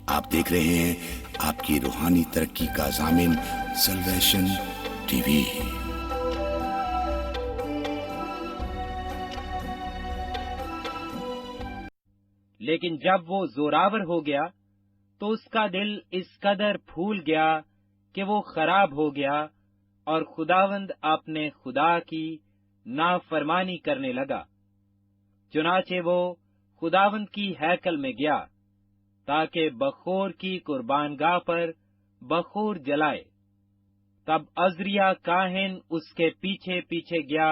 آپ دیکھ رہے ہیں آپ کی روحانی ترقی کا ضامن سلویشن ٹی وی۔ لیکن جب وہ زوراور ہو گیا تو اس کا دل اس قدر پھول گیا کہ وہ خراب ہو گیا اور خداوند اپنے خدا کی نافرمانی کرنے لگا۔ چنانچہ وہ خداوند کی ہیکل میں گیا تاکہ بخور کی قربان گاہ پر بخور جلائے۔ تب عزریہ کاہن اس کے پیچھے پیچھے گیا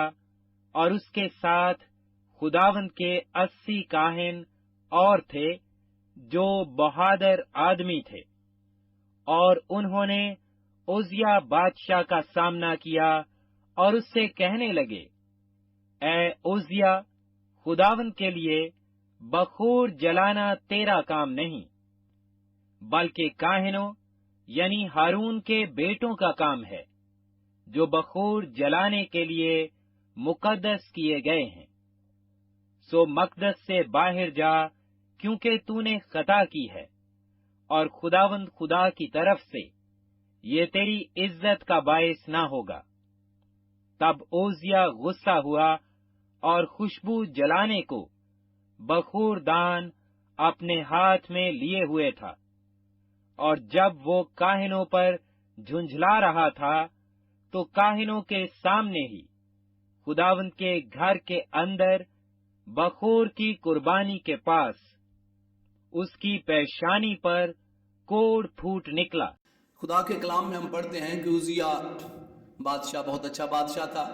اور اس کے ساتھ خداوند کے 80 کاہن اور تھے جو بہادر آدمی تھے، اور انہوں نے عزیہ بادشاہ کا سامنا کیا اور اس سے کہنے لگے، اے عزیہ، خداوند کے لیے بخور جلانا تیرا کام نہیں، بلکہ کاہنوں یعنی ہارون کے بیٹوں کا کام ہے جو بخور جلانے کے لیے مقدس کیے گئے ہیں۔ سو مقدس سے باہر جا، کیونکہ تو نے خطا کی ہے، اور خداوند خدا کی طرف سے یہ تیری عزت کا باعث نہ ہوگا۔ تب عزیہ غصہ ہوا اور خوشبو جلانے کو بخور دان اپنے ہاتھ میں لیے ہوئے تھا، اور جب وہ کاہنوں پر جھنجھلا رہا تھا تو کاہنوں کے سامنے ہی خداوند کے گھر کے اندر بخور کی قربانی کے پاس اس کی پیشانی پر کوڑ پھوٹ نکلا۔ خدا کے کلام میں ہم پڑھتے ہیں کہ عزیہ بادشاہ بہت اچھا بادشاہ تھا۔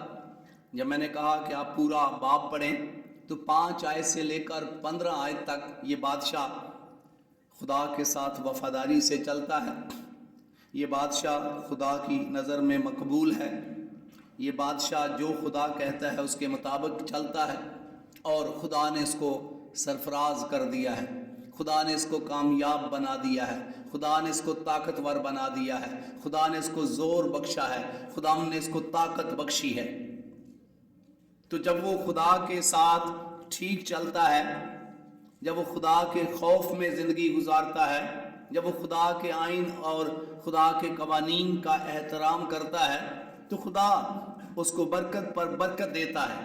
جب میں نے کہا کہ آپ پورا باب پڑھیں تو 5 آیت سے لے کر 15 آیت تک یہ بادشاہ خدا کے ساتھ وفاداری سے چلتا ہے۔ یہ بادشاہ خدا کی نظر میں مقبول ہے۔ یہ بادشاہ جو خدا کہتا ہے اس کے مطابق چلتا ہے، اور خدا نے اس کو سرفراز کر دیا ہے، خدا نے اس کو کامیاب بنا دیا ہے، خدا نے اس کو طاقتور بنا دیا ہے، خدا نے اس کو زور بخشا ہے، خدا نے اس کو طاقت بخشی ہے۔ تو جب وہ خدا کے ساتھ ٹھیک چلتا ہے، جب وہ خدا کے خوف میں زندگی گزارتا ہے، جب وہ خدا کے آئین اور خدا کے قوانین کا احترام کرتا ہے، تو خدا اس کو برکت پر برکت دیتا ہے۔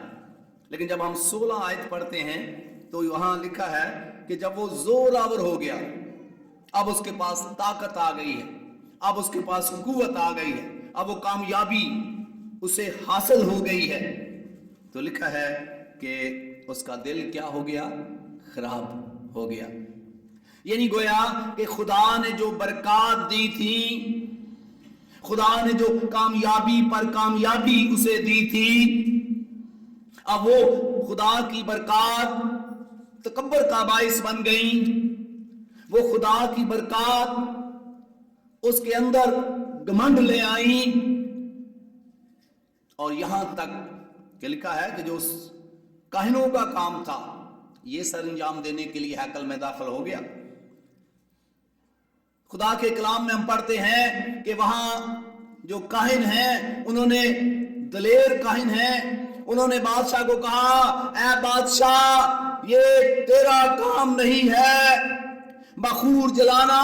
لیکن جب ہم 16 آیت پڑھتے ہیں تو وہاں لکھا ہے کہ جب وہ زور آور ہو گیا، اب اس کے پاس طاقت آ گئی ہے، اب اس کے پاس قوت آ گئی ہے، اب وہ کامیابی اسے حاصل ہو گئی ہے، تو لکھا ہے کہ اس کا دل کیا ہو گیا؟ خراب ہو گیا۔ یعنی گویا کہ خدا نے جو برکات دی تھی، خدا نے جو کامیابی پر کامیابی اسے دی تھی، اب وہ خدا کی برکات تکبر کا باعث بن گئی۔ وہ خدا کی برکات اس کے اندر گھمنڈ لے آئیں، اور یہاں تک کہ لکھا ہے کہ جو اس کاہنوں کا کام تھا یہ سر انجام دینے کے لیے ہیکل میں داخل ہو گیا۔ خدا کے کلام میں ہم پڑھتے ہیں کہ وہاں جو کاہن ہیں، انہوں نے دلیر کاہن ہیں، انہوں نے بادشاہ کو کہا، اے بادشاہ، یہ تیرا کام نہیں ہے، بخور جلانا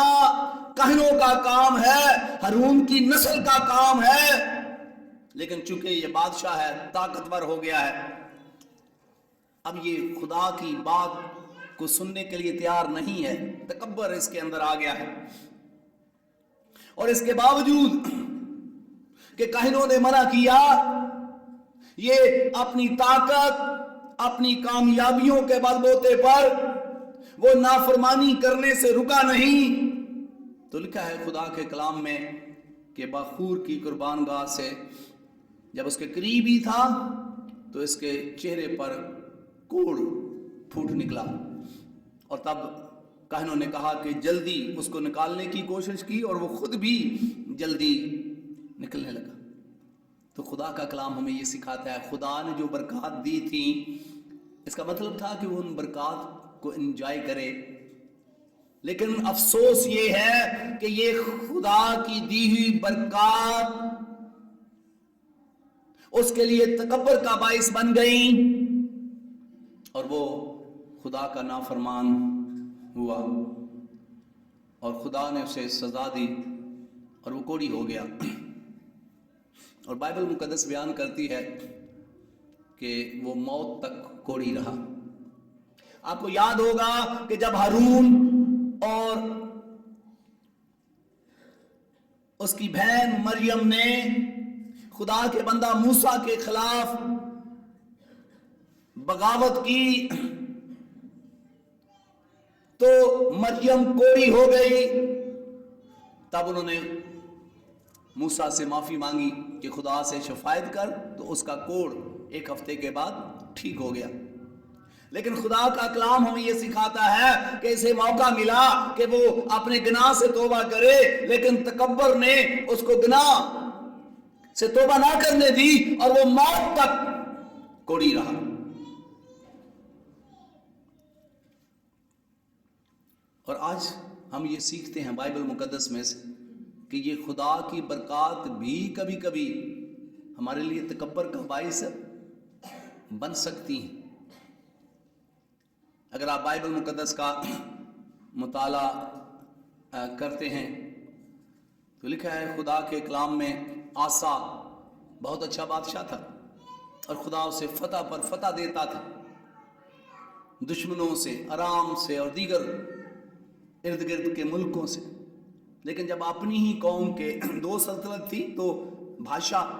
کاہنوں کا کام ہے، ہارون کی نسل کا کام ہے۔ لیکن چونکہ یہ بادشاہ ہے، طاقتور ہو گیا ہے، اب یہ خدا کی بات کو سننے کے لیے تیار نہیں ہے، تکبر اس کے اندر آ گیا ہے۔ اور اس کے باوجود کہ کاہنوں نے منع کیا، یہ اپنی طاقت، اپنی کامیابیوں کے بل بوتے پر وہ نافرمانی کرنے سے رکا نہیں۔ تو لکھا ہے خدا کے کلام میں کہ بخور کی قربان گاہ سے جب اس کے قریب ہی تھا تو اس کے چہرے پر کوڑ پھوٹ نکلا، اور تب کاہنوں نے کہا کہ جلدی اس کو نکالنے کی کوشش کی، اور وہ خود بھی جلدی نکلنے لگا۔ تو خدا کا کلام ہمیں یہ سکھاتا ہے، خدا نے جو برکات دی تھی، اس کا مطلب تھا کہ وہ ان برکات کو انجوائے کرے، لیکن افسوس یہ ہے کہ یہ خدا کی دی ہوئی برکات اس کے لیے تکبر کا باعث بن گئی، اور وہ خدا کا نافرمان ہوا۔ اور خدا نے اسے سزا دی اور وہ کوڑی ہو گیا. اور بائبل مقدس بیان کرتی ہے کہ وہ موت تک کوڑی رہا. آپ کو یاد ہوگا کہ جب ہارون اور اس کی بہن مریم نے خدا کے بندہ موسیٰ کے خلاف بغاوت کی تو مریم کوڑی ہو گئی. تب انہوں نے موسیٰ سے معافی مانگی کہ خدا سے شفاعت کر، تو اس کا کوڑ 1 ہفتے کے بعد ٹھیک ہو گیا. لیکن خدا کا کلام ہمیں یہ سکھاتا ہے کہ اسے موقع ملا کہ وہ اپنے گناہ سے توبہ کرے، لیکن تکبر نے اس کو گناہ سے توبہ نہ کرنے دی اور وہ موت تک کوڑی رہا. اور آج ہم یہ سیکھتے ہیں بائبل مقدس میں سے کہ یہ خدا کی برکات بھی کبھی کبھی ہمارے لیے تکبر کا باعث بن سکتی ہیں. اگر آپ بائبل مقدس کا مطالعہ کرتے ہیں تو لکھا ہے خدا کے کلام میں آسا بہت اچھا بادشاہ تھا اور خدا اسے فتح پر فتح دیتا تھا، دشمنوں سے، ارام سے اور دیگر ارد گرد کے ملکوں سے. لیکن جب اپنی ہی قوم کے 2 سلطنت تھی تو بادشاہ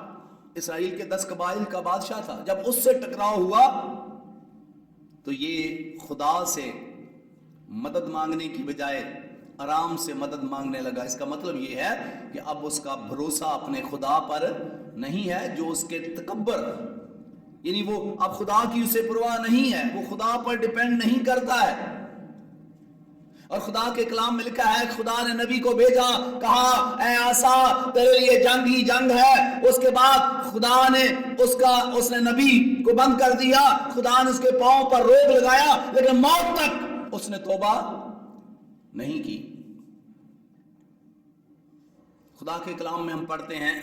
اسرائیل کے 10 قبائل کا بادشاہ تھا. جب اس سے ٹکراؤ ہوا تو یہ خدا سے مدد مانگنے کی بجائے آرام سے مدد مانگنے لگا. اس کا مطلب یہ ہے کہ اب اس کا بھروسہ اپنے خدا پر نہیں ہے جو اس کے تکبر، یعنی وہ اب خدا کی اسے پرواہ نہیں ہے، وہ خدا پر ڈیپینڈ نہیں کرتا ہے. اور خدا کے کلام میں لکھا ہے خدا نے نبی کو بھیجا، کہا اے آسا تیرے لیے جنگ ہی جنگ ہے. اس کے بعد خدا نے اس نے نبی کو بند کر دیا، خدا نے اس کے پاؤں پر روک لگایا، لیکن موت تک اس نے توبہ نہیں کی. خدا کے کلام میں ہم پڑھتے ہیں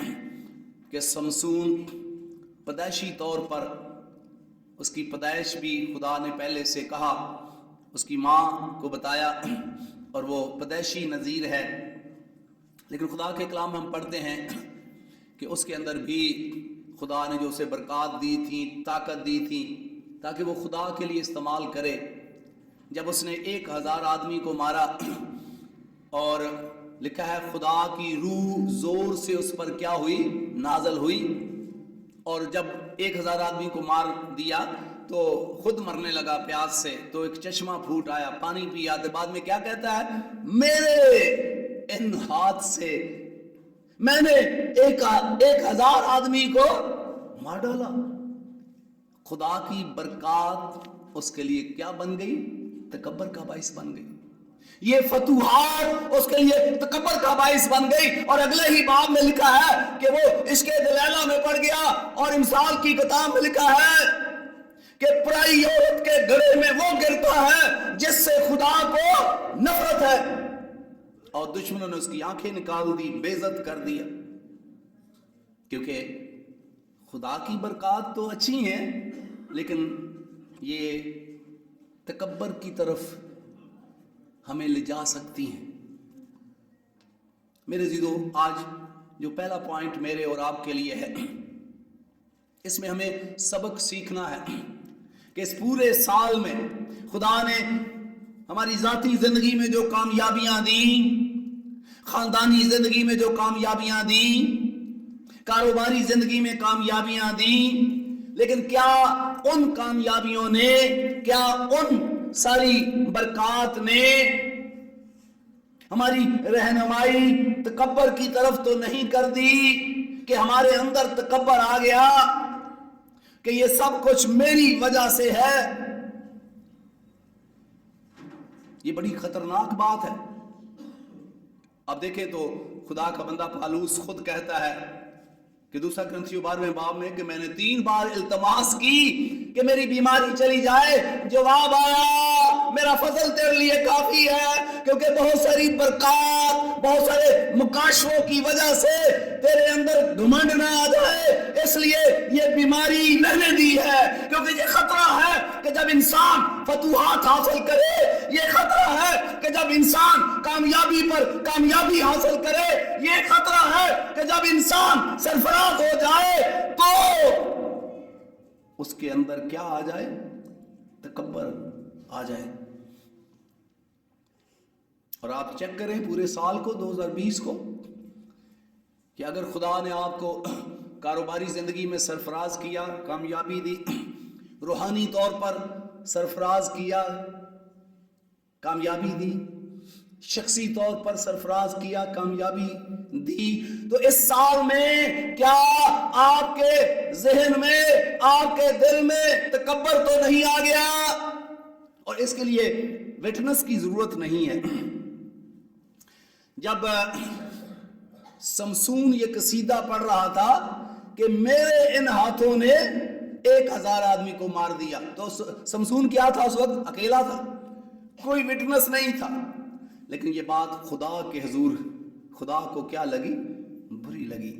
کہ سمسون پیدائشی طور پر اس کی پیدائش بھی خدا نے پہلے سے کہا، اس کی ماں کو بتایا اور وہ پیدائشی نذیر ہے. لیکن خدا کے کلام میں ہم پڑھتے ہیں کہ اس کے اندر بھی خدا نے جو اسے برکات دی تھی، طاقت دی تھی تاکہ وہ خدا کے لیے استعمال کرے. جب اس نے 1000 آدمی کو مارا اور لکھا ہے خدا کی روح زور سے اس پر کیا ہوئی؟ نازل ہوئی. اور جب 1000 آدمی کو مار دیا تو خود مرنے لگا پیاس سے، تو ایک چشمہ پھوٹ آیا، پانی پیا. بعد میں کیا کہتا ہے؟ میرے ان ہاتھ سے میں نے 1000 آدمی کو مار ڈالا. خدا کی برکات اس کے لیے کیا بن گئی؟ تکبر کا باعث بن گئی. یہ فتوحات اس کے لیے تکبر کا باعث بن گئی. اور اگلے ہی باب میں لکھا ہے کہ وہ عشق دلیلہ میں پڑ گیا. اور امثال کی کتاب میں لکھا ہے کہ پرائی عورت کے گڑے میں وہ گرتا ہے جس سے خدا کو نفرت ہے. اور دشمنوں نے اس کی آنکھیں نکال دی، بے عزت کر دیا. کیونکہ خدا کی برکات تو اچھی ہیں لیکن یہ تکبر کی طرف ہمیں لے جا سکتی ہیں. میرے عزیزو، آج جو پہلا پوائنٹ میرے اور آپ کے لیے ہے، اس میں ہمیں سبق سیکھنا ہے کہ اس پورے سال میں خدا نے ہماری ذاتی زندگی میں جو کامیابیاں دیں، خاندانی زندگی میں جو کامیابیاں دیں، کاروباری زندگی میں کامیابیاں دیں، لیکن کیا ان کامیابیوں نے، کیا ان ساری برکات نے ہماری رہنمائی تکبر کی طرف تو نہیں کر دی کہ ہمارے اندر تکبر آ گیا کہ یہ سب کچھ میری وجہ سے ہے؟ یہ بڑی خطرناک بات ہے. اب دیکھیں تو خدا کا بندہ پالوس خود کہتا ہے کہ 2 کرنتھیوں 12 باب میں کہ میں نے 3 بار التماس کی کہ میری بیماری چلی جائے؟ جواب آیا میرا فضل تیرے لیے کافی ہے، کیونکہ بہت ساری برکات، بہت سارے مکاشفوں کی وجہ سے تیرے اندر گھمنڈ نہ آ جائے، اس لیے یہ بیماری رہنے دی ہے۔ کیونکہ یہ خطرہ ہے کہ جب انسان فتوحات حاصل کرے، یہ خطرہ ہے کہ جب انسان کامیابی پر کامیابی حاصل کرے، یہ خطرہ ہے کہ جب انسان سرفراز ہو جائے تو اس کے اندر کیا آ جائے؟ تکبر آ جائے۔ اور آپ چیک کریں پورے سال کو 2020 کو کہ اگر خدا نے آپ کو کاروباری زندگی میں سرفراز کیا، کامیابی دی، روحانی طور پر سرفراز کیا، کامیابی دی، شخصی طور پر سرفراز کیا، کامیابی دی، تو اس سال میں کیا آپ کے ذہن میں، آپ کے دل میں تکبر تو نہیں آ گیا؟ اور اس کے لیے وٹنس کی ضرورت نہیں ہے۔ جب سمسون یہ قصیدہ پڑھ رہا تھا کہ میرے ان ہاتھوں نے 1000 آدمی کو مار دیا، تو سمسون کیا تھا؟ اس وقت اکیلا تھا، کوئی وٹنس نہیں تھا، لیکن یہ بات خدا کے حضور خدا کو کیا لگی؟ بری لگی۔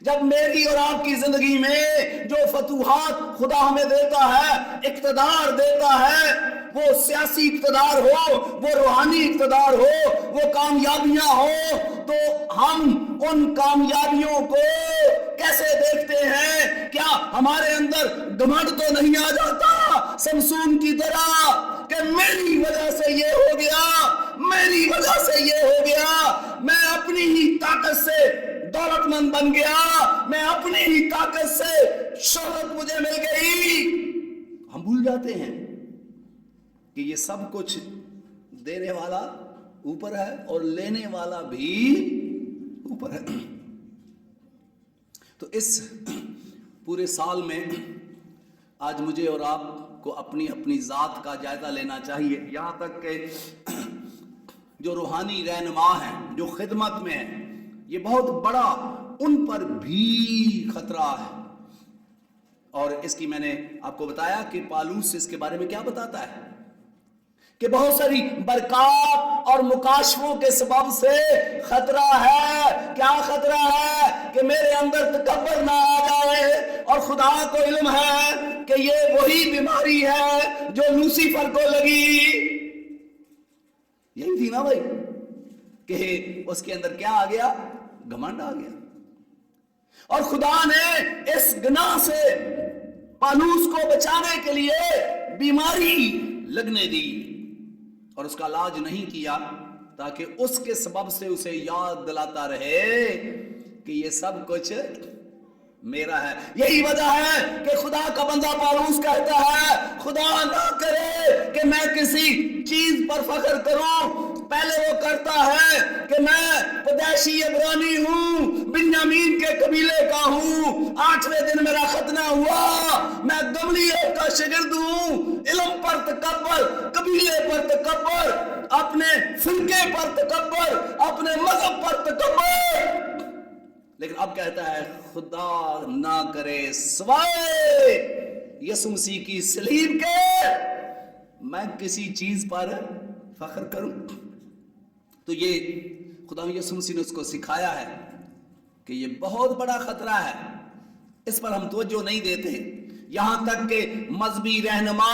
جب میری اور آپ کی زندگی میں جو فتوحات خدا ہمیں دیتا ہے، اقتدار دیتا ہے، وہ سیاسی اقتدار ہو، وہ روحانی اقتدار ہو، وہ کامیابیاں ہو، تو ہم ان کامیابیوں کو کیسے دیکھتے ہیں؟ کیا ہمارے اندر گھمنڈ تو نہیں آ جاتا سمسون کی طرح کہ میری وجہ سے یہ ہو گیا، میری وجہ سے یہ ہو گیا، میں اپنی ہی طاقت سے دولت مند بن گیا، میں اپنی ہی طاقت سے شہرت مجھے مل گئی؟ ہم بھول جاتے ہیں کہ یہ سب کچھ دینے والا اوپر ہے اور لینے والا بھی اوپر ہے۔ تو اس پورے سال میں آج مجھے اور آپ کو اپنی اپنی ذات کا جائزہ لینا چاہیے، یہاں تک کہ جو روحانی رہنما ہیں، جو خدمت میں ہیں، یہ بہت بڑا ان پر بھی خطرہ ہے۔ اور اس کی میں نے آپ کو بتایا کہ پالوس اس کے بارے میں کیا بتاتا ہے کہ بہت ساری برکات اور مکاشفوں کے سبب سے خطرہ ہے۔ کیا خطرہ ہے؟ کہ میرے اندر تکبر نہ آ جائے، اور خدا کو علم ہے کہ یہ وہی بیماری ہے جو لوسیفر کو لگی۔ یہی تھی نا بھائی کہ اس کے اندر کیا آ گیا؟ گھمنڈ آ گیا، اور خدا نے اس گناہ سے پالوس کو بچانے کے لیے بیماری لگنے دی اور اس کا علاج نہیں کیا، تاکہ اس کے سبب سے اسے یاد دلاتا رہے کہ یہ سب کچھ میرا ہے۔ یہی وجہ ہے کہ خدا کا بندہ پالوس کہتا ہے خدا نہ کرے کہ میں کسی چیز پر فخر کروں۔ پہلے وہ کرتا ہے کہ میں پیدائشی عبرانی ہوں، بنیامین کے قبیلے کا ہوں، 8ویں دن میرا ختنہ ہوا، میں گملیل کا شاگرد ہوں۔ علم پر تکبر، قبیلے پر تکبر، اپنے فرقے پر تکبر، اپنے مذہب پر تکبر۔ لیکن اب کہتا ہے خدا نہ کرے سوائے یسوع مسیح کی صلیب کے میں کسی چیز پر فخر کروں۔ تو یہ خدا یسوع مسیح نے اس کو سکھایا ہے کہ یہ بہت بڑا خطرہ ہے، اس پر ہم توجہ نہیں دیتے، یہاں تک کہ مذہبی رہنما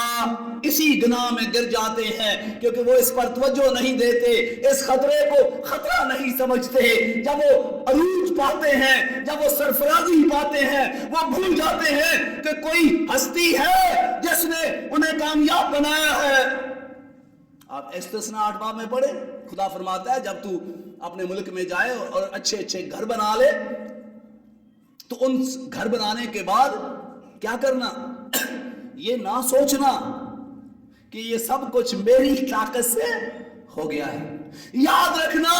اسی گناہ میں گر جاتے ہیں کیونکہ وہ اس پر توجہ نہیں دیتے، اس خطرے کو خطرہ نہیں سمجھتے۔ جب وہ عروج پاتے ہیں، جب وہ سرفرازی پاتے ہیں، وہ بھول جاتے ہیں کہ کوئی ہستی ہے جس نے انہیں کامیاب بنایا ہے۔ آپ استثناء 8 باب میں پڑھیں، خدا فرماتا ہے جب تو اپنے ملک میں جائے اور اچھے اچھے گھر بنا لے تو ان گھر بنانے کے بعد کیا کرنا؟ یہ نہ سوچنا کہ یہ سب کچھ میری طاقت سے ہو گیا ہے۔ یاد رکھنا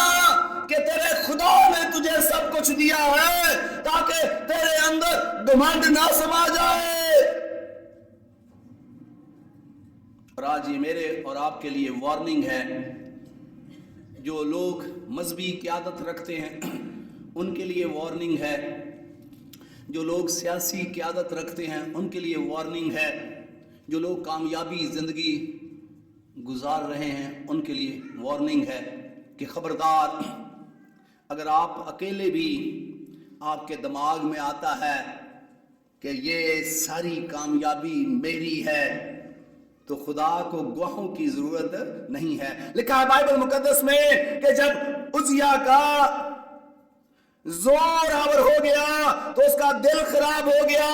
کہ تیرے خدا نے تجھے سب کچھ دیا ہے تاکہ تیرے اندر گھمنڈ نہ سما جائے۔ اور آج یہ میرے اور آپ کے لیے وارننگ ہے، جو لوگ مذہبی قیادت رکھتے ہیں ان کے لیے وارننگ ہے، جو لوگ سیاسی قیادت رکھتے ہیں ان کے لیے وارننگ ہے، جو لوگ کامیابی زندگی گزار رہے ہیں ان کے لیے وارننگ ہے کہ خبردار، اگر آپ اکیلے بھی آپ کے دماغ میں آتا ہے کہ یہ ساری کامیابی میری ہے تو خدا کو گواہوں کی ضرورت نہیں ہے۔ لکھا ہے بائبل مقدس میں کہ جب عزیہ کا زور آور ہو گیا تو اس کا دل خراب ہو گیا۔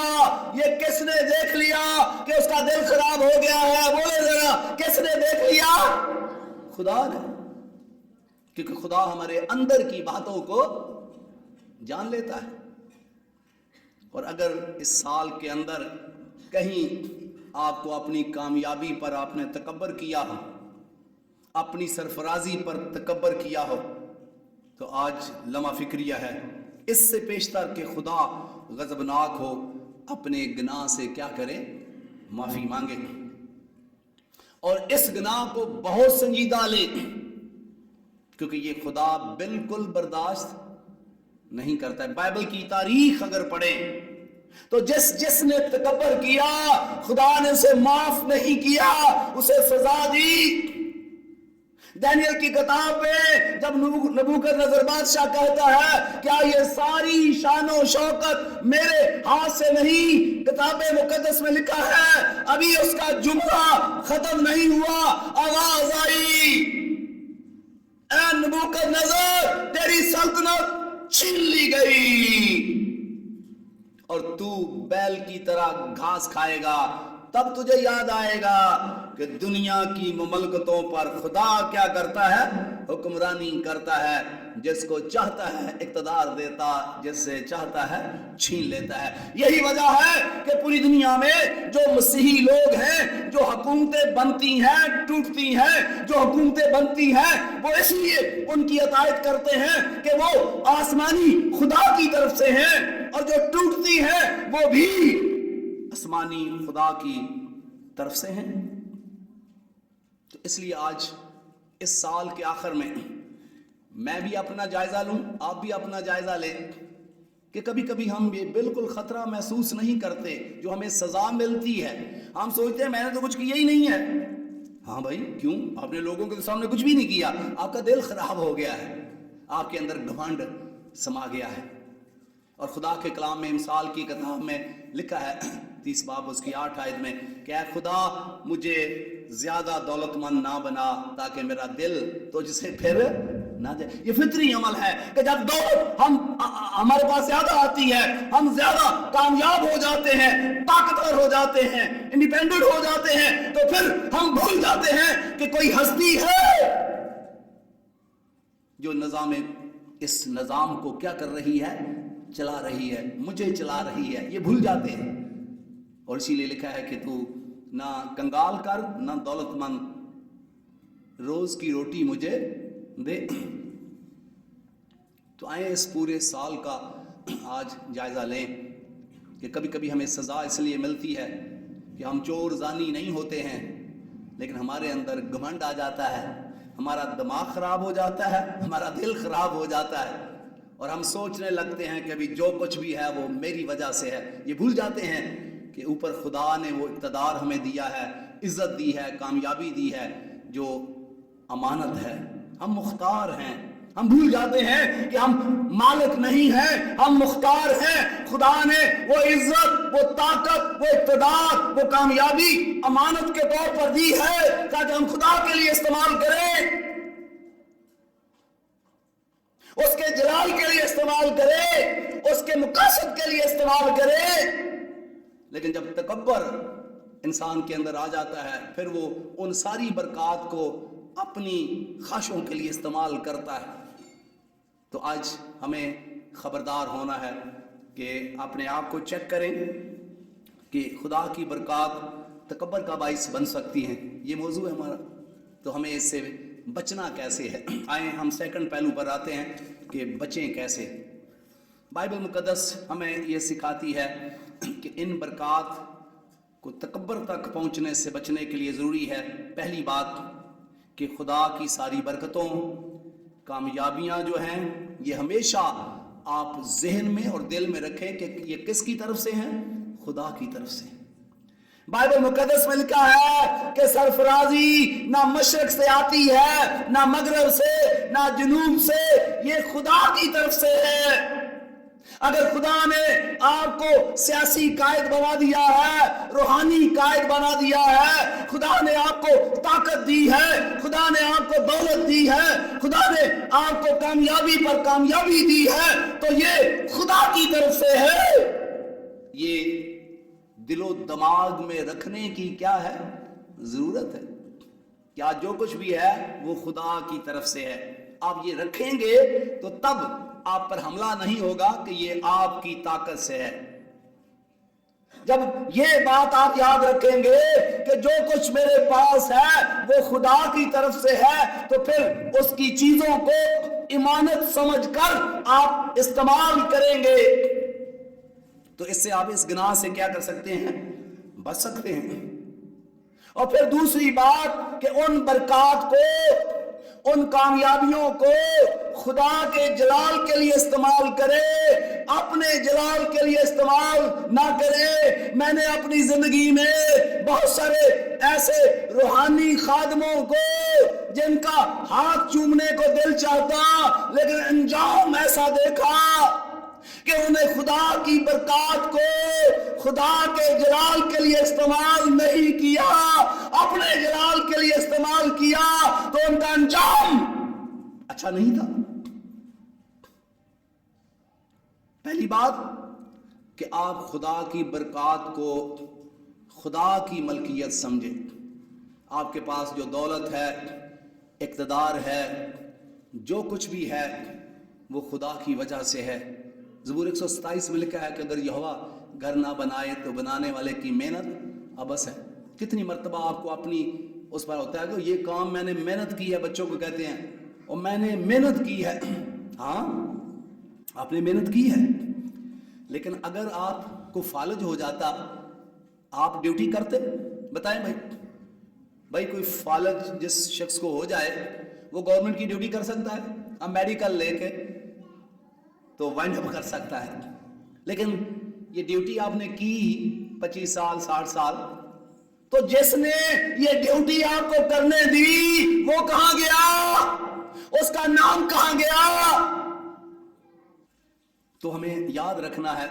یہ کس نے دیکھ لیا کہ اس کا دل خراب ہو گیا ہے؟ بولے ذرا، کس نے دیکھ لیا؟ خدا نے، کیونکہ خدا ہمارے اندر کی باتوں کو جان لیتا ہے۔ اور اگر اس سال کے اندر کہیں آپ کو اپنی کامیابی پر آپ نے تکبر کیا ہو، اپنی سرفرازی پر تکبر کیا ہو، تو آج لمحہ فکریہ ہے، اس سے پیشتر کہ خدا غضبناک ہو، اپنے گناہ سے کیا کرے؟ معافی مانگے، اور اس گناہ کو بہت سنجیدہ لے، کیونکہ یہ خدا بالکل برداشت نہیں کرتا ہے۔ بائبل کی تاریخ اگر پڑھیں تو جس نے تکبر کیا خدا نے اسے معاف نہیں کیا، اسے سزا دی۔ دانیل کی کتاب میں جب نبوکدنضر بادشاہ کہتا ہے کیا یہ ساری شان و شوکت میرے ہاتھ سے نہیں، کتاب مقدس میں لکھا ہے ابھی اس کا جملہ ختم نہیں ہوا، آواز آئی، اے نبوکدنضر تیری سلطنت چھین لی گئی اور تو بیل کی طرح گھاس کھائے گا۔ تب تجھے یاد آئے گا کہ دنیا کی مملکتوں پر خدا کیا کرتا ہے؟ حکمرانی کرتا ہے، جس کو چاہتا ہے اقتدار دیتا، جس سے چاہتا ہے چھین لیتا ہے۔ یہی وجہ ہے کہ پوری دنیا میں جو مسیحی لوگ ہیں، جو حکومتیں بنتی ہیں ٹوٹتی ہیں، جو حکومتیں بنتی ہیں وہ اس لیے ان کی اطاعت کرتے ہیں کہ وہ آسمانی خدا کی طرف سے ہیں، اور جو ٹوٹتی ہیں وہ بھی آسمانی خدا کی طرف سے ہیں۔ تو اس لیے آج اس سال کے آخر میں بھی اپنا جائزہ لوں، آپ بھی اپنا جائزہ لیں کہ کبھی کبھی ہم یہ بالکل خطرہ محسوس نہیں کرتے جو ہمیں سزا ملتی ہے۔ ہم سوچتے ہیں میں نے تو کچھ کیا ہی نہیں ہے۔ ہاں بھائی، کیوں؟ آپ نے لوگوں کے سامنے کچھ بھی نہیں کیا، آپ کا دل خراب ہو گیا ہے، آپ کے اندر گھمنڈ سما گیا ہے۔ اور خدا کے کلام میں مثال کی کتاب میں لکھا ہے 30 باب اس کی 8 آیت میں کہ اے خدا مجھے زیادہ دولت مند نہ بنا تاکہ میرا دل تجھ سے پھر نہ جائے۔ یہ فطری عمل ہے کہ جب دولت ہمارے پاس زیادہ آتی ہے، ہم زیادہ کامیاب ہو جاتے ہیں، طاقتور ہو جاتے ہیں، انڈیپینڈنٹ ہو جاتے ہیں، تو پھر ہم بھول جاتے ہیں کہ کوئی ہستی ہے جو اس نظام کو کیا کر رہی ہے؟ چلا رہی ہے، مجھے چلا رہی ہے، یہ بھول جاتے ہیں۔ اور اسی لیے لکھا ہے کہ تو نہ کنگال کر نہ دولت مند، روز کی روٹی مجھے دے۔ تو آئیں اس پورے سال کا آج جائزہ لیں کہ کبھی کبھی ہمیں سزا اس لیے ملتی ہے کہ ہم چور زانی نہیں ہوتے ہیں، لیکن ہمارے اندر گھمنڈ آ جاتا ہے، ہمارا دماغ خراب ہو جاتا ہے، ہمارا دل خراب ہو جاتا ہے، اور ہم سوچنے لگتے ہیں کہ ابھی جو کچھ بھی ہے وہ میری وجہ سے ہے۔ یہ بھول جاتے ہیں کہ اوپر خدا نے وہ اقتدار ہمیں دیا ہے، عزت دی ہے، کامیابی دی ہے جو امانت ہے۔ ہم مختار ہیں، ہم بھول جاتے ہیں کہ ہم مالک نہیں ہیں، ہم مختار ہیں۔ خدا نے وہ عزت، وہ طاقت، وہ اقتدار، وہ کامیابی امانت کے طور پر دی ہے تاکہ ہم خدا کے لیے استعمال کریں، اس کے جلال کے لیے استعمال کرے، اس کے مقاصد کے لیے استعمال کرے۔ لیکن جب تکبر انسان کے اندر آ جاتا ہے پھر وہ ان ساری برکات کو اپنی خواہشوں کے لیے استعمال کرتا ہے۔ تو آج ہمیں خبردار ہونا ہے کہ اپنے آپ کو چیک کریں کہ خدا کی برکات تکبر کا باعث بن سکتی ہیں۔ یہ موضوع ہے ہمارا، تو ہمیں اس سے بچنا کیسے ہے؟ آئیں ہم سیکنڈ پہلو پر آتے ہیں کہ بچیں کیسے۔ بائبل مقدس ہمیں یہ سکھاتی ہے کہ ان برکات کو تکبر تک پہنچنے سے بچنے کے لیے ضروری ہے پہلی بات کہ خدا کی ساری برکتوں، کامیابیاں جو ہیں یہ ہمیشہ آپ ذہن میں اور دل میں رکھیں کہ یہ کس کی طرف سے ہیں؟ خدا کی طرف سے۔ بائبل مقدس میں لکھا ہے کہ سرفرازی نہ مشرق سے آتی ہے، نہ مغرب سے، نہ جنوب سے، یہ خدا کی طرف سے ہے۔ اگر خدا نے آپ کو سیاسی قائد بنا دیا ہے، روحانی قائد بنا دیا ہے، خدا نے آپ کو طاقت دی ہے، خدا نے آپ کو دولت دی ہے، خدا نے آپ کو کامیابی پر کامیابی دی ہے، تو یہ خدا کی طرف سے ہے۔ یہ دل و دماغ میں رکھنے کی کیا ہے؟ ضرورت ہے۔ کیا جو کچھ بھی ہے وہ خدا کی طرف سے ہے۔ آپ یہ رکھیں گے تو تب آپ پر حملہ نہیں ہوگا کہ یہ آپ کی طاقت سے ہے۔ جب یہ بات آپ یاد رکھیں گے کہ جو کچھ میرے پاس ہے وہ خدا کی طرف سے ہے، تو پھر اس کی چیزوں کو امانت سمجھ کر آپ استعمال کریں گے، تو اس سے آپ اس گناہ سے کیا کر سکتے ہیں؟ بچ سکتے ہیں۔ اور پھر دوسری بات کہ ان برکات کو، ان کامیابیوں کو خدا کے جلال کے لیے استعمال کرے، اپنے جلال کے لیے استعمال نہ کرے۔ میں نے اپنی زندگی میں بہت سارے ایسے روحانی خادموں کو جن کا ہاتھ چومنے کو دل چاہتا لیکن انجام ایسا دیکھا کہ انہیں خدا کی برکات کو خدا کے جلال کے لیے استعمال نہیں کیا، اپنے جلال کے لیے استعمال کیا، تو ان کا انجام اچھا نہیں تھا۔ پہلی بات کہ آپ خدا کی برکات کو خدا کی ملکیت سمجھیں۔ آپ کے پاس جو دولت ہے، اقتدار ہے، جو کچھ بھی ہے وہ خدا کی وجہ سے ہے۔ زبور 127 میں لکھا ہے کہ اگر یہوہ گھر نہ بنائے تو بنانے والے کی محنت ابس ہے۔ کتنی مرتبہ آپ کو اپنی اس پر ہوتا ہے کہ یہ کام میں نے محنت کی ہے، بچوں کو کہتے ہیں اور میں نے محنت کی ہے۔ ہاں آپ نے محنت کی ہے، لیکن اگر آپ کو فالج ہو جاتا، آپ ڈیوٹی کرتے؟ بتائیں بھائی کوئی فالج جس شخص کو ہو جائے وہ گورنمنٹ کی ڈیوٹی کر سکتا ہے؟ اب میڈیکل لے کے تو وائنڈ اپ کر سکتا ہے، لیکن یہ ڈیوٹی آپ نے کی 25 سال 60 سال، تو جس نے یہ ڈیوٹی آپ کو کرنے دی وہ کہاں گیا؟ اس کا نام کہاں گیا؟ تو ہمیں یاد رکھنا ہے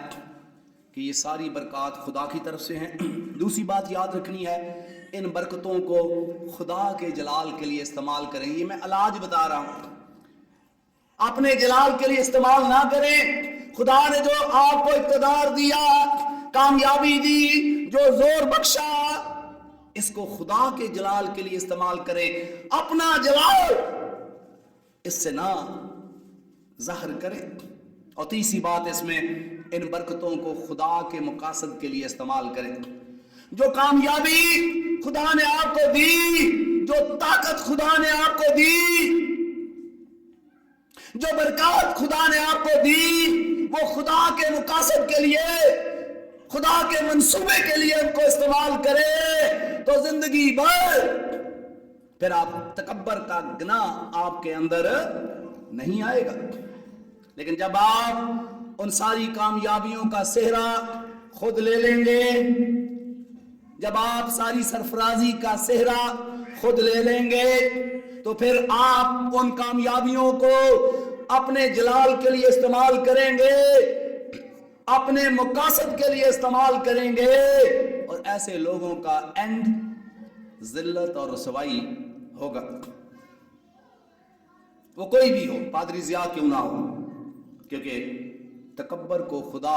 کہ یہ ساری برکات خدا کی طرف سے ہیں۔ دوسری بات یاد رکھنی ہے، ان برکتوں کو خدا کے جلال کے لیے استعمال کریں۔ یہ میں علاج بتا رہا ہوں، اپنے جلال کے لیے استعمال نہ کریں۔ خدا نے جو آپ کو اقتدار دیا، کامیابی دی، جو زور بخشا، اس کو خدا کے جلال کے لیے استعمال کریں، اپنا جلال اس سے نہ ظاہر کریں۔ اور تیسری بات اس میں، ان برکتوں کو خدا کے مقاصد کے لیے استعمال کریں۔ جو کامیابی خدا نے آپ کو دی، جو طاقت خدا نے آپ کو دی، جو برکات خدا نے آپ کو دی، وہ خدا کے مقاصد کے لیے، خدا کے منصوبے کے لیے ان کو استعمال کرے، تو زندگی بھر پھر آپ تکبر کا گناہ آپ کے اندر نہیں آئے گا۔ لیکن جب آپ ان ساری کامیابیوں کا سہرا خود لے لیں گے، جب آپ ساری سرفرازی کا سہرا خود لے لیں گے، تو پھر آپ ان کامیابیوں کو اپنے جلال کے لیے استعمال کریں گے، اپنے مقاصد کے لیے استعمال کریں گے، اور ایسے لوگوں کا اینڈ ذلت اور رسوائی ہوگا۔ وہ کوئی بھی ہو، پادری ضیاء کیوں نہ ہو، کیونکہ تکبر کو خدا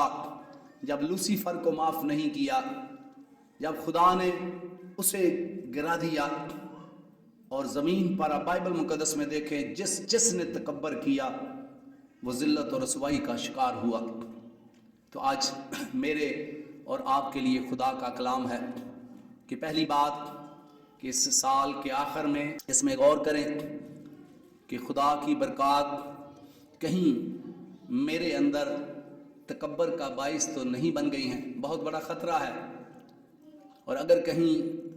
جب لوسیفر کو معاف نہیں کیا، جب خدا نے اسے گرا دیا، اور زمین پر بائبل مقدس میں دیکھیں جس نے تکبر کیا وہ ذلت اور رسوائی کا شکار ہوا۔ تو آج میرے اور آپ کے لیے خدا کا کلام ہے کہ پہلی بات کہ اس سال کے آخر میں اس میں غور کریں کہ خدا کی برکات کہیں میرے اندر تکبر کا باعث تو نہیں بن گئی ہیں۔ بہت بڑا خطرہ ہے، اور اگر کہیں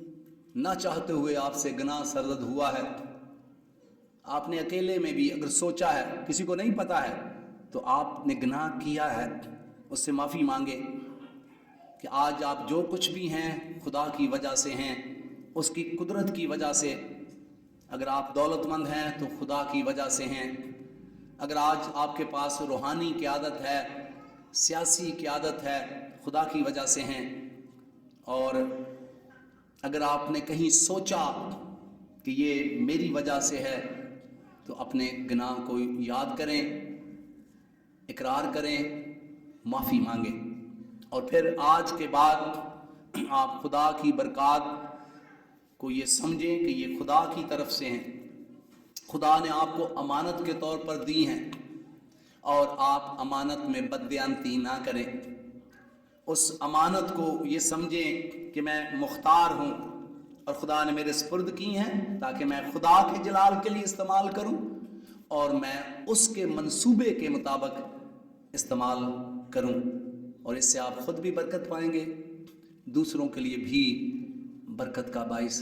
نہ چاہتے ہوئے آپ سے گناہ سرزد ہوا ہے، آپ نے اکیلے میں بھی اگر سوچا ہے، کسی کو نہیں پتا ہے، تو آپ نے گناہ کیا ہے اس سے معافی مانگے کہ آج آپ جو کچھ بھی ہیں خدا کی وجہ سے ہیں، اس کی قدرت کی وجہ سے۔ اگر آپ دولت مند ہیں تو خدا کی وجہ سے ہیں، اگر آج آپ کے پاس روحانی قیادت ہے، سیاسی قیادت ہے، خدا کی وجہ سے ہیں۔ اور اگر آپ نے کہیں سوچا کہ یہ میری وجہ سے ہے تو اپنے گناہ کو یاد کریں، اقرار کریں، معافی مانگیں، اور پھر آج کے بعد آپ خدا کی برکات کو یہ سمجھیں کہ یہ خدا کی طرف سے ہیں، خدا نے آپ کو امانت کے طور پر دی ہیں، اور آپ امانت میں بددیانتی نہ کریں۔ اس امانت کو یہ سمجھیں کہ میں مختار ہوں اور خدا نے میرے سپرد کی ہیں تاکہ میں خدا کے جلال کے لیے استعمال کروں اور میں اس کے منصوبے کے مطابق استعمال کروں، اور اس سے آپ خود بھی برکت پائیں گے، دوسروں کے لیے بھی برکت کا باعث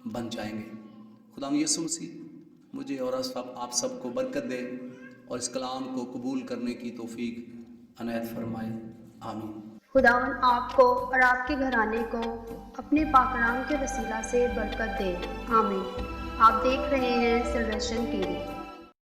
بن جائیں گے۔ خدا یسوع مسیح مجھے اور آپ سب کو برکت دے اور اس کلام کو قبول کرنے کی توفیق عنایت فرمائے، آمین۔ خداوند آپ کو اور آپ کے گھرانے کو اپنے پاک کلام کے وسیلہ سے برکت دے، آمین۔ آپ دیکھ رہے ہیں سلویشن ٹی وی۔